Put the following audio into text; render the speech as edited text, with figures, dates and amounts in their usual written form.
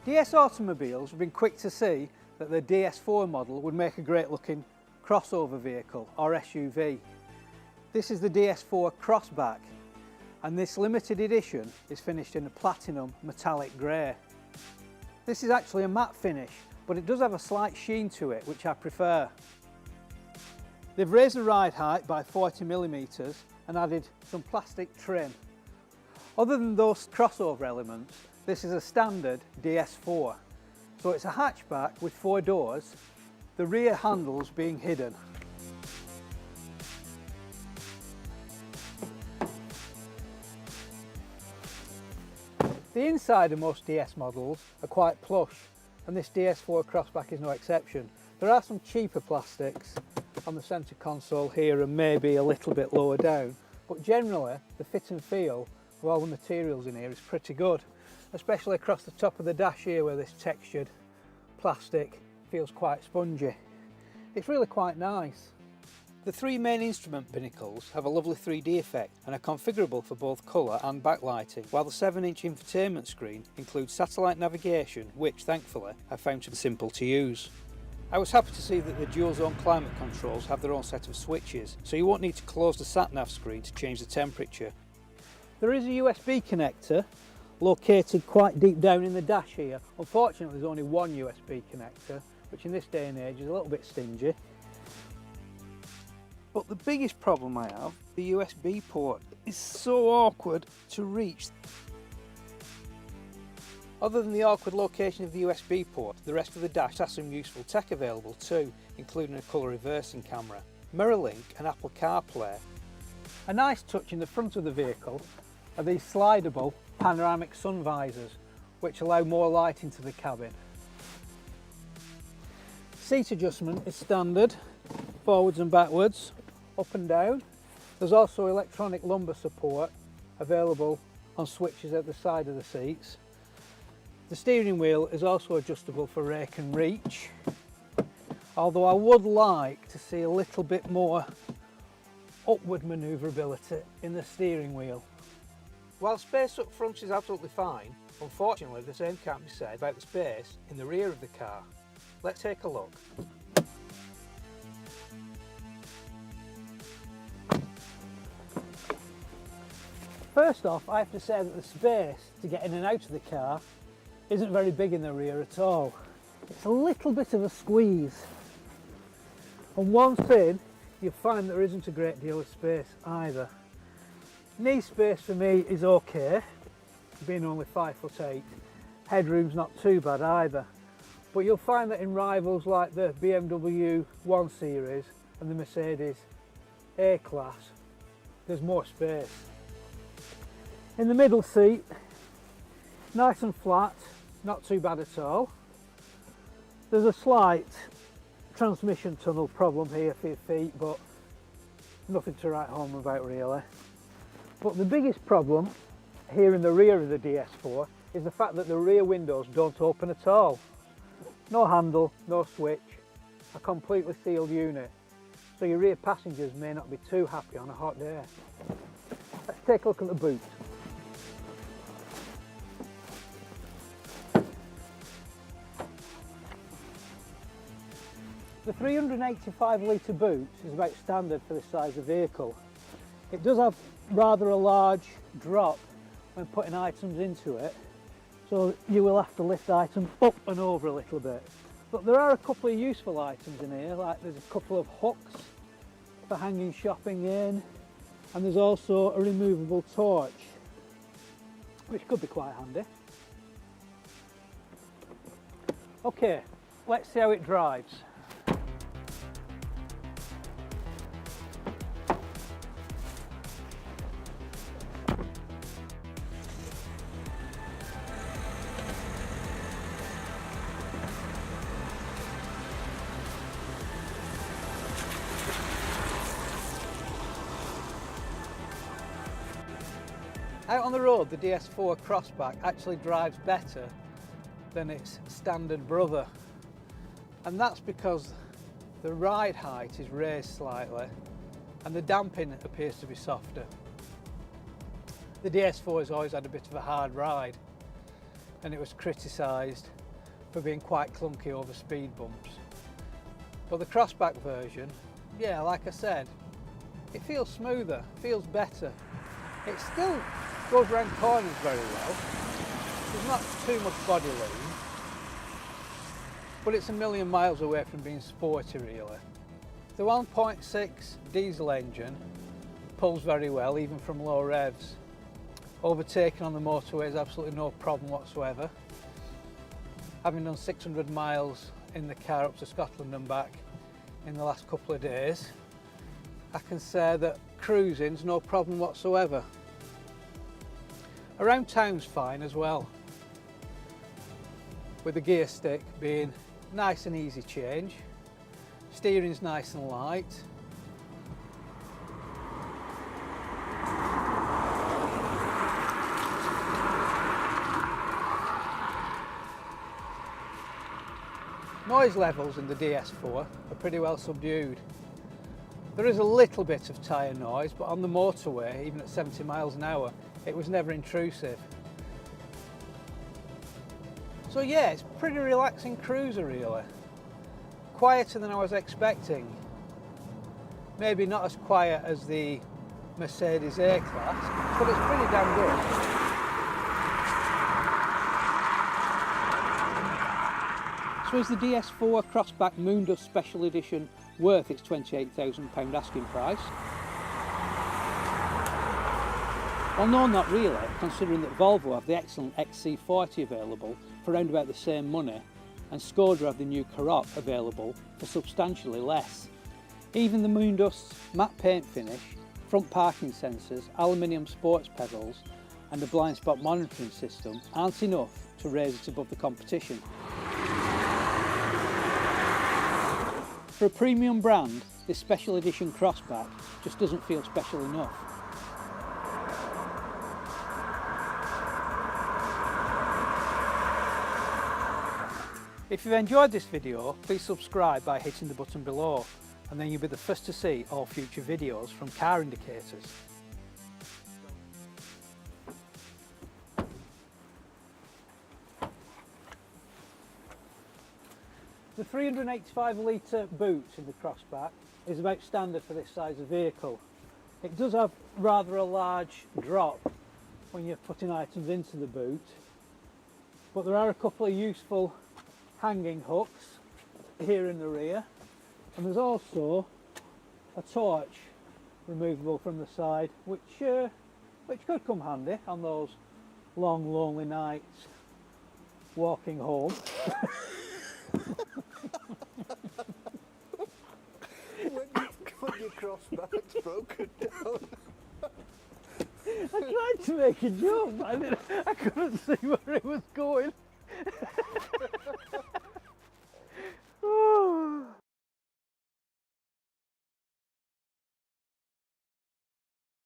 DS Automobiles have been quick to see that the DS4 model would make a great looking crossover vehicle or SUV. This is the DS4 Crossback, and this limited edition is finished in a platinum metallic grey. This is actually a matte finish, but it does have a slight sheen to it, which I prefer. They've raised the ride height by 40mm and added some plastic trim. Other than those crossover elements, this is a standard DS4. So it's a hatchback with 4 doors, the rear handles being hidden. The inside of most DS models are quite plush, and this DS4 Crossback is no exception. There are some cheaper plastics on the centre console here and maybe a little bit lower down, but generally the fit and feel of all the materials in here is pretty good, especially across the top of the dash here where this textured plastic feels quite spongy. It's really quite nice. The 3 main instrument pinnacles have a lovely 3D effect and are configurable for both colour and backlighting, while the 7-inch infotainment screen includes satellite navigation, which thankfully I found to be simple to use. I was happy to see that the dual zone climate controls have their own set of switches, so you won't need to close the sat-nav screen to change the temperature. There is a USB connector located quite deep down in the dash here. Unfortunately there's only one USB connector, which in this day and age is a little bit stingy. But the biggest problem I have, the USB port, is so awkward to reach. Other than the awkward location of the USB port, the rest of the dash has some useful tech available too, including a colour reversing camera, MirrorLink and Apple CarPlay. A nice touch in the front of the vehicle are these slidable panoramic sun visors, which allow more light into the cabin. Seat adjustment is standard, forwards and backwards, up and down. There's also electronic lumbar support available on switches at the side of the seats. The steering wheel is also adjustable for rake and reach, although I would like to see a little bit more upward manoeuvrability in the steering wheel. While space up front is absolutely fine, unfortunately the same can't be said about the space in the rear of the car. Let's take a look. First off, I have to say that the space to get in and out of the car isn't very big in the rear at all. It's a little bit of a squeeze. And once in, you'll find there isn't a great deal of space either. Knee space for me is okay, being only 5'8". Headroom's not too bad either. But you'll find that in rivals like the BMW 1 Series and the Mercedes A-Class, there's more space. In the middle seat, nice and flat, not too bad at all. There's a slight transmission tunnel problem here for your feet, but nothing to write home about really. But the biggest problem here in the rear of the DS4 is the fact that the rear windows don't open at all. No handle, no switch, a completely sealed unit. So your rear passengers may not be too happy on a hot day. Let's take a look at the boot. The 385 litre boot is about standard for this size of vehicle. It does have rather a large drop when putting items into it, so you will have to lift items up and over a little bit. But there are a couple of useful items in here, like there's a couple of hooks for hanging shopping in, and there's also a removable torch, which could be quite handy. Okay, let's see how it drives. Out on the road, the DS4 Crossback actually drives better than its standard brother, and that's because the ride height is raised slightly and the damping appears to be softer. The DS4 has always had a bit of a hard ride, and it was criticised for being quite clunky over speed bumps. But the Crossback version, yeah, like I said, it feels smoother, feels better. It still goes around corners very well. There's not too much body lean, but it's a million miles away from being sporty really. The 1.6 diesel engine pulls very well even from low revs. Overtaking on the motorway is absolutely no problem whatsoever. Having done 600 miles in the car up to Scotland and back in the last couple of days, I can say that cruising's no problem whatsoever. Around town's fine as well, with the gear stick being nice and easy change. Steering's nice and light. Noise levels in the DS4 are pretty well subdued. There is a little bit of tyre noise, but on the motorway, even at 70 miles an hour, it was never intrusive. So yeah, it's a pretty relaxing cruiser really. Quieter than I was expecting. Maybe not as quiet as the Mercedes A-Class, but it's pretty damn good. So is the DS4 Crossback Moondust Special Edition worth its £28,000 asking price? Well no, not really, considering that Volvo have the excellent XC40 available for around about the same money, and Skoda have the new Karoq available for substantially less. Even the Moondust's matte paint finish, front parking sensors, aluminium sports pedals and a blind spot monitoring system aren't enough to raise it above the competition. For a premium brand, this special edition Crossback just doesn't feel special enough. If you've enjoyed this video, please subscribe by hitting the button below, and then you'll be the first to see all future videos from Car Indicators. The 385 litre boot in the Crossback is about standard for this size of vehicle. It does have rather a large drop when you're putting items into the boot, but there are a couple of useful hanging hooks here in the rear, and there's also a torch removable from the side which could come handy on those long lonely nights walking home. When your Crossback's broken down. I tried to make a joke, but I couldn't see where it was going.